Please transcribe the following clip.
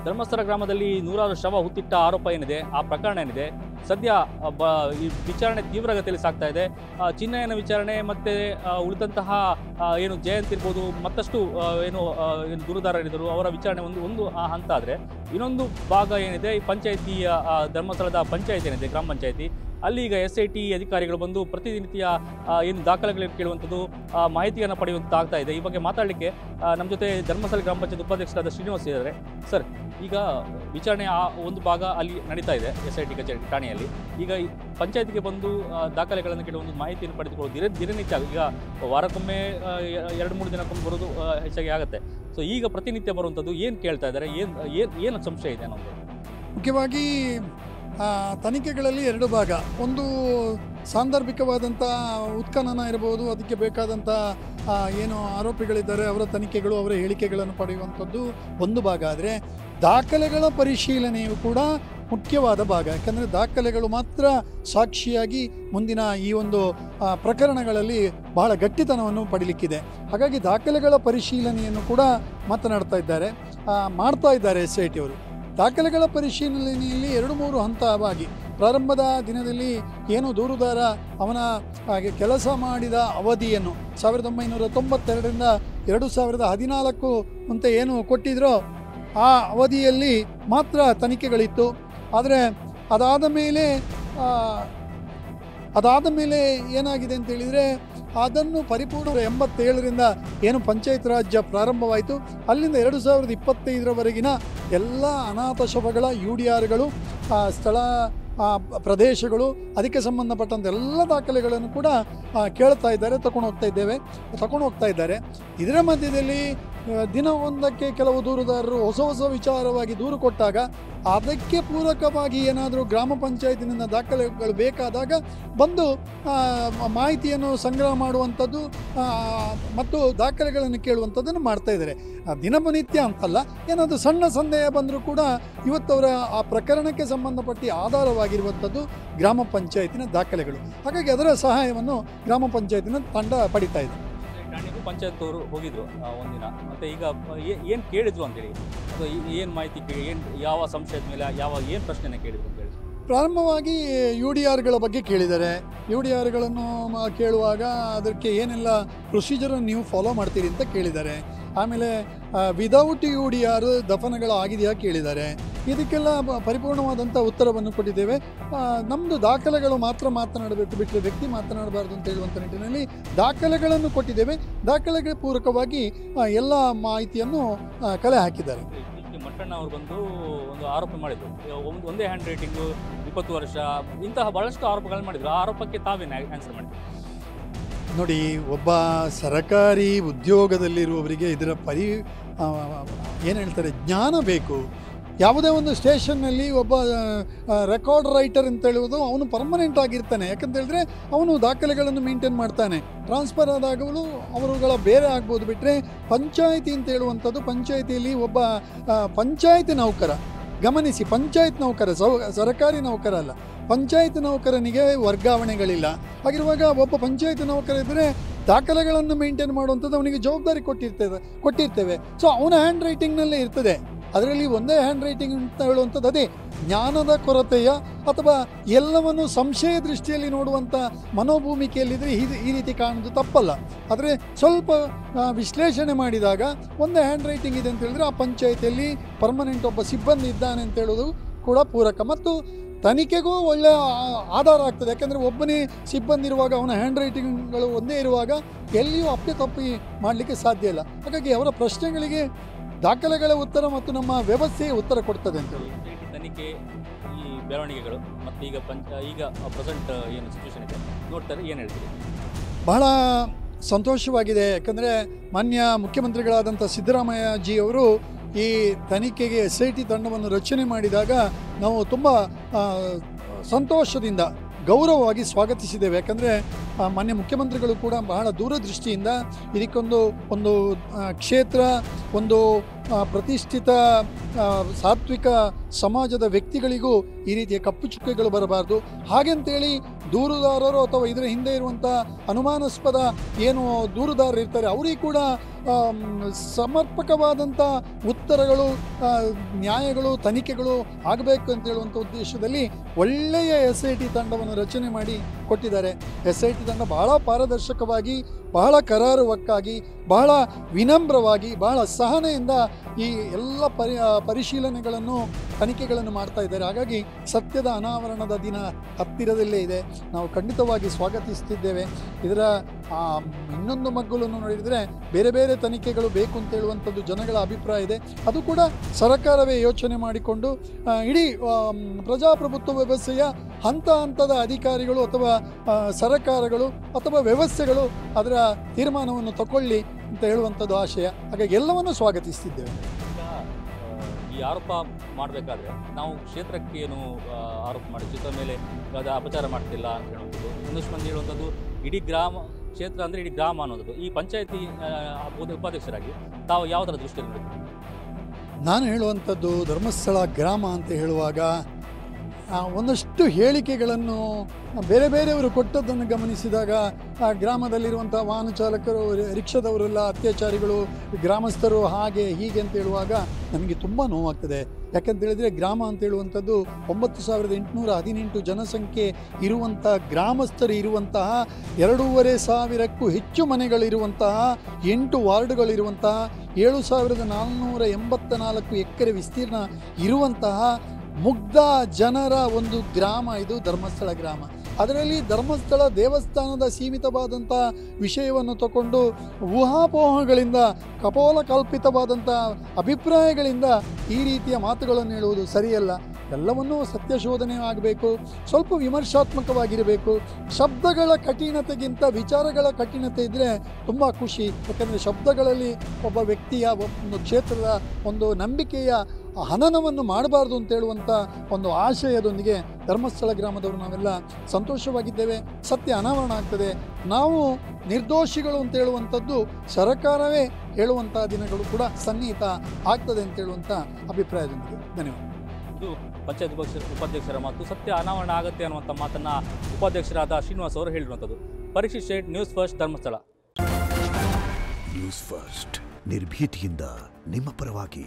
ಧರ್ಮಸ್ಥಳ ಗ್ರಾಮದಲ್ಲಿ ನೂರಾರು ಶವ ಹುತ್ತಿಟ್ಟ ಆರೋಪ ಏನಿದೆ, ಆ ಪ್ರಕರಣ ಏನಿದೆ, ಸದ್ಯ ಈ ವಿಚಾರಣೆ ತೀವ್ರಗತಿಯಲ್ಲಿ ಸಾಗ್ತಾ ಇದೆ. ಚಿನ್ನಯ್ಯನ ವಿಚಾರಣೆ ಮತ್ತು ಉಳಿದಂತಹ ಏನು ಜಯಂತ್ ಇರ್ಬೋದು, ಮತ್ತಷ್ಟು ಏನು ದೂರುದಾರರಿದ್ದರು ಅವರ ವಿಚಾರಣೆ ಒಂದು ಹಂತ ಆದರೆ, ಇನ್ನೊಂದು ಭಾಗ ಏನಿದೆ ಈ ಪಂಚಾಯಿತಿಯ ಧರ್ಮಸ್ಥಳದ ಪಂಚಾಯಿತಿ ಏನಿದೆ, ಗ್ರಾಮ ಪಂಚಾಯಿತಿ, ಅಲ್ಲಿ ಈಗ SIT ಅಧಿಕಾರಿಗಳು ಬಂದು ಪ್ರತಿನಿತ್ಯ ಏನು ದಾಖಲೆಗಳನ್ನು ಕೇಳುವಂಥದ್ದು, ಮಾಹಿತಿಯನ್ನು ಪಡೆಯುವಂಥ ಆಗ್ತಾ ಇದೆ. ಈ ಬಗ್ಗೆ ಮಾತಾಡಲಿಕ್ಕೆ ನಮ್ಮ ಜೊತೆ ಧರ್ಮಸ್ಥಳ ಗ್ರಾಮ ಪಂಚಾಯತ್ ಉಪಾಧ್ಯಕ್ಷರಾದ ಶ್ರೀನಿವಾಸ್ ಇದ್ದಾರೆ. ಸರ್, ಈಗ ವಿಚಾರಣೆ ಒಂದು ಭಾಗ ಅಲ್ಲಿ ನಡೀತಾ ಇದೆ SIT ಕಚೇರಿ ಠಾಣೆಯಲ್ಲಿ. ಈಗ ಪಂಚಾಯತಿಗೆ ಬಂದು ದಾಖಲೆಗಳನ್ನು ಕೇಳುವ ಒಂದು ಮಾಹಿತಿಯನ್ನು ಪಡೆದುಕೊಳ್ಳೋದು ದಿನನಿತ್ಯ, ಈಗ ವಾರಕ್ಕೊಮ್ಮೆ 2-3 ದಿನಕ್ಕೊಮ್ಮೆ ಬರೋದು ಹೆಚ್ಚಾಗಿ ಆಗುತ್ತೆ. ಸೊ ಈಗ ಪ್ರತಿನಿತ್ಯ ಬರುವಂಥದ್ದು ಏನು ಕೇಳ್ತಾ ಇದ್ದಾರೆ, ಏನು ಸಂಶಯ ಇದೆ ಅನ್ನೋದು? ಮುಖ್ಯವಾಗಿ ತನಿಖೆಗಳಲ್ಲಿ 2 ಭಾಗ. ಒಂದು ಸಾಂದರ್ಭಿಕವಾದಂಥ ಉತ್ಖನನ ಇರ್ಬೋದು, ಅದಕ್ಕೆ ಬೇಕಾದಂಥ ಏನು ಆರೋಪಿಗಳಿದ್ದಾರೆ ಅವರ ತನಿಖೆಗಳು, ಅವರ ಹೇಳಿಕೆಗಳನ್ನು ಪಡೆಯುವಂಥದ್ದು ಒಂದು ಭಾಗ. ಆದರೆ ದಾಖಲೆಗಳ ಪರಿಶೀಲನೆಯು ಕೂಡ ಮುಖ್ಯವಾದ ಭಾಗ. ಯಾಕಂದರೆ ದಾಖಲೆಗಳು ಮಾತ್ರ ಸಾಕ್ಷಿಯಾಗಿ ಮುಂದಿನ ಈ ಒಂದು ಪ್ರಕರಣಗಳಲ್ಲಿ ಬಹಳ ಗಟ್ಟಿತನವನ್ನು ಪಡೀಲಿಕ್ಕಿದೆ. ಹಾಗಾಗಿ ದಾಖಲೆಗಳ ಪರಿಶೀಲನೆಯನ್ನು ಕೂಡ ಮಾಡ್ತಾ ಇದ್ದಾರೆ SIT ಅವರು. ದಾಖಲೆಗಳ ಪರಿಶೀಲನೆಯಲ್ಲಿ 2-3 ಹಂತವಾಗಿ, ಪ್ರಾರಂಭದ ದಿನದಲ್ಲಿ ಏನು ದೂರುದಾರ ಅವನ ಕೆಲಸ ಮಾಡಿದ ಅವಧಿಯನ್ನು 1992ರಿಂದ 2014 ಅಂತ ಏನು ಕೊಟ್ಟಿದ್ರೋ ಆ ಅವಧಿಯಲ್ಲಿ ಮಾತ್ರ ತನಿಖೆಗಳಿತ್ತು. ಆದರೆ ಅದಾದ ಮೇಲೆ ಏನಾಗಿದೆ ಅಂತ ಹೇಳಿದರೆ, ಅದನ್ನು ಪರಿಪೂರ್ಣ 87ರಿಂದ ಏನು ಪಂಚಾಯತ್ ರಾಜ್ಯ ಪ್ರಾರಂಭವಾಯಿತು, ಅಲ್ಲಿಂದ 2025ರವರೆಗಿನ ಎಲ್ಲ ಅನಾಥ ಶವಗಳ UDRಗಳು, ಸ್ಥಳ ಪ್ರದೇಶಗಳು, ಅದಕ್ಕೆ ಸಂಬಂಧಪಟ್ಟಂಥ ಎಲ್ಲ ದಾಖಲೆಗಳನ್ನು ಕೂಡ ತಗೊಂಡು ಹೋಗ್ತಾ ಇದ್ದಾರೆ. ಇದರ ಮಧ್ಯದಲ್ಲಿ ದಿನವೊಂದಕ್ಕೆ ಕೆಲವು ದೂರುದಾರರು ಹೊಸ ವಿಚಾರವಾಗಿ ದೂರು ಕೊಟ್ಟಾಗ ಅದಕ್ಕೆ ಪೂರಕವಾಗಿ ಏನಾದರೂ ಗ್ರಾಮ ಪಂಚಾಯತಿನಿಂದ ದಾಖಲೆಗಳು ಬೇಕಾದಾಗ ಬಂದು ಮಾಹಿತಿಯನ್ನು ಸಂಗ್ರಹ ಮಾಡುವಂಥದ್ದು ಮತ್ತು ದಾಖಲೆಗಳನ್ನು ಕೇಳುವಂಥದ್ದನ್ನು ಮಾಡ್ತಾ ಇದ್ದಾರೆ. ದಿನನಿತ್ಯ ಅಂತಲ್ಲ, ಏನಾದರೂ ಸಣ್ಣ ಸಂದೇಹ ಬಂದರೂ ಕೂಡ ಇವತ್ತವರ ಆ ಪ್ರಕರಣಕ್ಕೆ ಸಂಬಂಧಪಟ್ಟ ಆಧಾರವಾಗಿರುವಂಥದ್ದು ಗ್ರಾಮ ಪಂಚಾಯತಿನ ದಾಖಲೆಗಳು. ಹಾಗಾಗಿ ಅದರ ಸಹಾಯವನ್ನು ಗ್ರಾಮ ಪಂಚಾಯತಿನ ತಂಡ ಪಡಿತಾ ಇದೆ. ಪಂಚಾಯತ್ ಅವರು ಹೋಗಿದ್ರು ಒಂದಿನ, ಮತ್ತು ಈಗ ಏನು ಕೇಳಿದ್ರು ಅಂತೇಳಿ, ಏನು ಮಾಹಿತಿ ಕೇಳಿ, ಯಾವ ಸಂಶಯದ ಮೇಲೆ ಏನು ಪ್ರಶ್ನೆನ ಕೇಳಿದ್ರು ಅಂತೇಳಿ? ಪ್ರಾರಂಭವಾಗಿ UDRಗಳ ಬಗ್ಗೆ ಕೇಳಿದ್ದಾರೆ. UDRಗಳನ್ನು ಕೇಳುವಾಗ ಅದಕ್ಕೆ ಏನೆಲ್ಲ ಪ್ರೊಸೀಜರನ್ನು ನೀವು ಫಾಲೋ ಮಾಡ್ತೀರಿ ಅಂತ ಕೇಳಿದ್ದಾರೆ. ಆಮೇಲೆ ವಿದೌಟ್ UDR ದಫನಗಳಾಗಿದೆಯಾ ಕೇಳಿದ್ದಾರೆ. ಇದಕ್ಕೆಲ್ಲ ಪರಿಪೂರ್ಣವಾದಂಥ ಉತ್ತರವನ್ನು ಕೊಟ್ಟಿದ್ದೇವೆ. ನಮ್ಮದು ದಾಖಲೆಗಳು ಮಾತ್ರ ಮಾತನಾಡಬೇಕು, ಬಿಟ್ಟರೆ ವ್ಯಕ್ತಿ ಮಾತನಾಡಬಾರ್ದು ಅಂತ ಹೇಳುವಂಥ ನಿಟ್ಟಿನಲ್ಲಿ ದಾಖಲೆಗಳನ್ನು ಕೊಟ್ಟಿದ್ದೇವೆ. ದಾಖಲೆಗೆ ಪೂರಕವಾಗಿ ಎಲ್ಲ ಮಾಹಿತಿಯನ್ನು ಕಲೆ ಹಾಕಿದ್ದಾರೆ. ಮಟ್ಟಣ್ಣ ಅವರು ಬಂದು ಒಂದು ಆರೋಪ ಮಾಡಿದರು, ಒಂದೇ ಹ್ಯಾಂಡ್ ರೈಟಿಂಗು, 20 ವರ್ಷ, ಇಂತಹ ಬಹಳಷ್ಟು ಆರೋಪಗಳನ್ನು ಮಾಡಿದರು. ಆ ಆರೋಪಕ್ಕೆ ತಾವೇನು ಆನ್ಸರ್ ಮಾಡಿದ್ರು? ನೋಡಿ, ಒಬ್ಬ ಸರಕಾರಿ ಉದ್ಯೋಗದಲ್ಲಿರುವವರಿಗೆ ಇದರ ಏನು ಹೇಳ್ತಾರೆ, ಜ್ಞಾನ ಬೇಕು. ಯಾವುದೇ ಒಂದು ಸ್ಟೇಷನ್ನಲ್ಲಿ ಒಬ್ಬ ರೆಕಾರ್ಡ್ ರೈಟರ್ ಅಂತ ಹೇಳುವುದು ಅವನು ಪರ್ಮನೆಂಟ್ ಆಗಿರ್ತಾನೆ. ಯಾಕಂತ ಹೇಳಿದ್ರೆ ಅವನು ದಾಖಲೆಗಳನ್ನು ಮೇಂಟೈನ್ ಮಾಡ್ತಾನೆ. ಟ್ರಾನ್ಸ್ಫರ್ ಆದಾಗಲೂ ಅವರುಗಳ ಬೇರೆ ಆಗ್ಬೋದು. ಬಿಟ್ಟರೆ ಪಂಚಾಯಿತಿ ಅಂತ ಹೇಳುವಂಥದ್ದು, ಪಂಚಾಯಿತಿಯಲ್ಲಿ ಒಬ್ಬ ಪಂಚಾಯಿತಿ ನೌಕರ, ಗಮನಿಸಿ, ಪಂಚಾಯತ್ ನೌಕರ, ಸರಕಾರಿ ನೌಕರ ಅಲ್ಲ, ಪಂಚಾಯತ್ ನೌಕರನಿಗೆ ವರ್ಗಾವಣೆಗಳಿಲ್ಲ. ಹಾಗಿರುವಾಗ ಒಬ್ಬ ಪಂಚಾಯತ್ ನೌಕರ ಇದ್ದರೆ ದಾಖಲೆಗಳನ್ನು ಮೇಂಟೈನ್ ಮಾಡುವಂಥದ್ದು ಅವನಿಗೆ ಜವಾಬ್ದಾರಿ ಕೊಟ್ಟಿರ್ತೇವೆ. ಸೊ ಅವನ ಹ್ಯಾಂಡ್ ರೈಟಿಂಗ್ನಲ್ಲೇ ಇರ್ತದೆ. ಅದರಲ್ಲಿ ಒಂದೇ ಹ್ಯಾಂಡ್ ರೈಟಿಂಗ್ ಅಂತ ಹೇಳುವಂಥದ್ದು ಅದೇ ಜ್ಞಾನದ ಕೊರತೆಯ ಅಥವಾ ಎಲ್ಲವನ್ನು ಸಂಶಯ ದೃಷ್ಟಿಯಲ್ಲಿ ನೋಡುವಂಥ ಮನೋಭೂಮಿಕೆಯಲ್ಲಿದ್ದರೆ ಈ ರೀತಿ ಕಾಣೋದು ತಪ್ಪಲ್ಲ. ಆದರೆ ಸ್ವಲ್ಪ ವಿಶ್ಲೇಷಣೆ ಮಾಡಿದಾಗ ಒಂದೇ ಹ್ಯಾಂಡ್ ರೈಟಿಂಗ್ ಇದೆ ಅಂತ ಹೇಳಿದ್ರೆ ಆ ಪಂಚಾಯಿತಿಯಲ್ಲಿ ಪರ್ಮನೆಂಟ್ ಒಬ್ಬ ಸಿಬ್ಬಂದಿ ಇದ್ದಾನೆ ಅಂತ ಹೇಳೋದು ಕೂಡ ಪೂರಕ ಮತ್ತು ತನಿಖೆಗೂ ಒಳ್ಳೆಯ ಆಧಾರ ಆಗ್ತದೆ. ಯಾಕೆಂದರೆ ಒಬ್ಬನೇ ಸಿಬ್ಬಂದಿ ಇರುವಾಗ ಅವನ ಹ್ಯಾಂಡ್ ರೈಟಿಂಗ್ಗಳು ಒಂದೇ ಇರುವಾಗ ಎಲ್ಲಿಯೂ ಅಪ್ಪಿ ಮಾಡಲಿಕ್ಕೆ ಸಾಧ್ಯ ಇಲ್ಲ. ಹಾಗಾಗಿ ಅವರ ಪ್ರಶ್ನೆಗಳಿಗೆ ದಾಖಲೆಗಳ ಉತ್ತರ ಮತ್ತು ನಮ್ಮ ವ್ಯವಸ್ಥೆಯ ಉತ್ತರ ಕೊಡ್ತದೆ ಅಂತೇಳಿ. ತನಿಖೆ, ಈ ಬೆಳವಣಿಗೆಗಳು ಮತ್ತು ಈಗ ಪ್ರೆಸೆಂಟ್ ಏನು ಸಿಚುವೇಶನ್ ಇದೆ ನೋಡ್ತಾರೆ, ಏನು ಹೇಳ್ತೀರಿ? ಬಹಳ ಸಂತೋಷವಾಗಿದೆ. ಯಾಕಂದರೆ ಮಾನ್ಯ ಮುಖ್ಯಮಂತ್ರಿಗಳಾದಂಥ ಸಿದ್ದರಾಮಯ್ಯ ಅವರು ಈ ತನಿಖೆಗೆ SIT ತಂಡವನ್ನು ರಚನೆ ಮಾಡಿದಾಗ ನಾವು ತುಂಬ ಸಂತೋಷದಿಂದ ಗೌರವವಾಗಿ ಸ್ವಾಗತಿಸಿದ್ದೇವೆ. ಯಾಕಂದರೆ ಮಾನ್ಯ ಮುಖ್ಯಮಂತ್ರಿಗಳು ಕೂಡ ಬಹಳ ದೂರದೃಷ್ಟಿಯಿಂದ ಇದಕ್ಕೊಂದು ಕ್ಷೇತ್ರ, ಒಂದು ಪ್ರತಿಷ್ಠಿತ ಸಾತ್ವಿಕ ಸಮಾಜದ ವ್ಯಕ್ತಿಗಳಿಗೂ ಈ ರೀತಿಯ ಕಪ್ಪು ಚುಕ್ಕೆಗಳು ಬರಬಾರ್ದು. ಹಾಗೆಂತೇಳಿ ದೂರುದಾರರು ಅಥವಾ ಇದರ ಹಿಂದೆ ಇರುವಂಥ ಅನುಮಾನಾಸ್ಪದ ಏನು ದೂರುದಾರರು ಇರ್ತಾರೆ ಅವರಿಗೆ ಕೂಡ ಸಮರ್ಪಕವಾದಂಥ ಉತ್ತರಗಳು, ನ್ಯಾಯಗಳು, ತನಿಖೆಗಳು ಆಗಬೇಕು ಅಂತ ಹೇಳುವಂಥ ಉದ್ದೇಶದಲ್ಲಿ ಒಳ್ಳೆಯ SIT ತಂಡವನ್ನು ರಚನೆ ಮಾಡಿ ಕೊಟ್ಟಿದ್ದಾರೆ. SIT ತಂಡ ಬಹಳ ಪಾರದರ್ಶಕವಾಗಿ, ಬಹಳ ಕರಾರುವಕ್ಕಾಗಿ, ಬಹಳ ವಿನಮ್ರವಾಗಿ, ಬಹಳ ಸಹನೆಯಿಂದ ಈ ಎಲ್ಲ ಪರಿಶೀಲನೆಗಳನ್ನು, ತನಿಖೆಗಳನ್ನು ಮಾಡ್ತಾ ಇದ್ದಾರೆ. ಹಾಗಾಗಿ ಸತ್ಯದ ಅನಾವರಣದ ದಿನ ಹತ್ತಿರದಲ್ಲೇ ಇದೆ. ನಾವು ಖಂಡಿತವಾಗಿ ಸ್ವಾಗತಿಸ್ತಿದ್ದೇವೆ. ಇದರ ಇನ್ನೊಂದು ಮಗ್ಗುಲನ್ನು ನೋಡಿದರೆ ಬೇರೆ ಬೇರೆ ತನಿಖೆಗಳು ಬೇಕು ಅಂತ ಹೇಳುವಂಥದ್ದು ಜನಗಳ ಅಭಿಪ್ರಾಯ ಇದೆ. ಅದು ಕೂಡ ಸರ್ಕಾರವೇ ಯೋಚನೆ ಮಾಡಿಕೊಂಡು ಇಡೀ ಪ್ರಜಾಪ್ರಭುತ್ವ ವ್ಯವಸ್ಥೆಯ ಹಂತ ಹಂತದ ಅಧಿಕಾರಿಗಳು ಅಥವಾ ಸರ್ಕಾರಗಳು ಅಥವಾ ವ್ಯವಸ್ಥೆಗಳು ಅದರ ತೀರ್ಮಾನವನ್ನು ತಗೊಳ್ಳಿ ಅಂತ ಹೇಳುವಂಥದ್ದು ಆಶಯ. ಹಾಗಾಗಿ ಎಲ್ಲವನ್ನು ಸ್ವಾಗತಿಸ್ತಿದ್ದೇವೆ. ಈ ಆರೋಪ ಮಾಡಬೇಕಾದ್ರೆ ನಾವು ಕ್ಷೇತ್ರಕ್ಕೆ ಏನು ಆರೋಪ ಮಾಡಿ ಕ್ಷೇತ್ರದ ಮೇಲೆ ಅಪಚಾರ ಮಾಡ್ತಿಲ್ಲ ಅಂತ ಹೇಳುವಂಥದ್ದು, ಇನ್ನಷ್ಟು ಮಂದಿ ಹೇಳುವಂಥದ್ದು ಇಡೀ ಗ್ರಾಮ ಕ್ಷೇತ್ರ ಅಂದರೆ ಇಡೀ ಗ್ರಾಮ ಅನ್ನೋದು. ಈ ಪಂಚಾಯತಿ ಉಪಾಧ್ಯಕ್ಷರಾಗಿ ತಾವು ಯಾವ ಥರ ದೃಷ್ಟಿಯಲ್ಲಿ ನೋಡ್ತೀವಿ? ನಾನು ಹೇಳುವಂಥದ್ದು ಧರ್ಮಸ್ಥಳ ಗ್ರಾಮ ಅಂತ ಹೇಳುವಾಗ ಒಂದಷ್ಟು ಹೇಳಿಕೆಗಳನ್ನು ಬೇರೆ ಬೇರೆಯವರು ಕೊಟ್ಟದ್ದನ್ನು ಗಮನಿಸಿದಾಗ ಆ ಗ್ರಾಮದಲ್ಲಿರುವಂಥ ವಾಹನ ಚಾಲಕರು, ರಿಕ್ಷಾದವರೆಲ್ಲ ಅತ್ಯಾಚಾರಿಗಳು, ಗ್ರಾಮಸ್ಥರು ಹಾಗೆ ಹೀಗೆ ಅಂತ ಹೇಳುವಾಗ ನಮಗೆ ತುಂಬ ನೋವಾಗ್ತದೆ. ಯಾಕಂತ ಹೇಳಿದರೆ ಗ್ರಾಮ ಅಂತ ಹೇಳುವಂಥದ್ದು 9818 ಜನಸಂಖ್ಯೆ ಇರುವಂಥ ಗ್ರಾಮಸ್ಥರು ಇರುವಂತಹ 2500ಕ್ಕೂ ಹೆಚ್ಚು ಮನೆಗಳಿರುವಂತಹ 8 ವಾರ್ಡ್ಗಳಿರುವಂತಹ 7484 ಎಕರೆ ವಿಸ್ತೀರ್ಣ ಇರುವಂತಹ ಮುಗ್ಧ ಜನರ ಒಂದು ಗ್ರಾಮ ಇದು ಧರ್ಮಸ್ಥಳ ಗ್ರಾಮ. ಅದರಲ್ಲಿ ಧರ್ಮಸ್ಥಳ ದೇವಸ್ಥಾನದ ಸೀಮಿತವಾದಂಥ ವಿಷಯವನ್ನು ತಗೊಂಡು ಊಹಾಪೋಹಗಳಿಂದ, ಕಪೋಲ ಕಲ್ಪಿತವಾದಂಥ ಅಭಿಪ್ರಾಯಗಳಿಂದ ಈ ರೀತಿಯ ಮಾತುಗಳನ್ನು ಹೇಳುವುದು ಸರಿಯಲ್ಲ. ಎಲ್ಲವನ್ನೂ ಸತ್ಯಶೋಧನೆ ಆಗಬೇಕು, ಸ್ವಲ್ಪ ವಿಮರ್ಶಾತ್ಮಕವಾಗಿರಬೇಕು. ಶಬ್ದಗಳ ಕಠಿಣತೆಗಿಂತ ವಿಚಾರಗಳ ಕಠಿಣತೆ ಇದ್ದರೆ ತುಂಬ ಖುಷಿ. ಯಾಕಂದರೆ ಶಬ್ದಗಳಲ್ಲಿ ಒಬ್ಬ ವ್ಯಕ್ತಿಯ, ಒಂದು ಕ್ಷೇತ್ರದ ಒಂದು ನಂಬಿಕೆಯ ಹನನವನ್ನು ಮಾಡಬಾರ್ದು ಅಂತ ಹೇಳುವಂಥ ಒಂದು ಆಶಯದೊಂದಿಗೆ ಧರ್ಮಸ್ಥಳ ಗ್ರಾಮದವರು ನಾವೆಲ್ಲ ಸಂತೋಷವಾಗಿದ್ದೇವೆ. ಸತ್ಯ ಅನಾವರಣ ಆಗ್ತದೆ. ನಾವು ನಿರ್ದೋಷಿಗಳು ಅಂತ ಹೇಳುವಂಥದ್ದು ಸರ್ಕಾರವೇ ಹೇಳುವಂಥ ದಿನಗಳು ಕೂಡ ಸನ್ನಿಹಿತ ಆಗ್ತದೆ ಅಂತ ಹೇಳುವಂಥ ಅಭಿಪ್ರಾಯದೊಂದಿಗೆ ಧನ್ಯವಾದ. ಇದು ಪಂಚಾಯತ್ ಉಪಾಧ್ಯಕ್ಷರ ಮಾತು. ಸತ್ಯ ಅನಾವರಣ ಆಗುತ್ತೆ ಅನ್ನುವಂಥ ಮಾತನ್ನು ಉಪಾಧ್ಯಕ್ಷರಾದ ಶ್ರೀನಿವಾಸ್ ಅವರು ಹೇಳಿರುವಂಥದ್ದು. Parikshit Shet, news first, Dharmasthala. News first, ನಿರ್ಭೀತಿಯಿಂದ ನಿಮ್ಮ ಪರವಾಗಿ.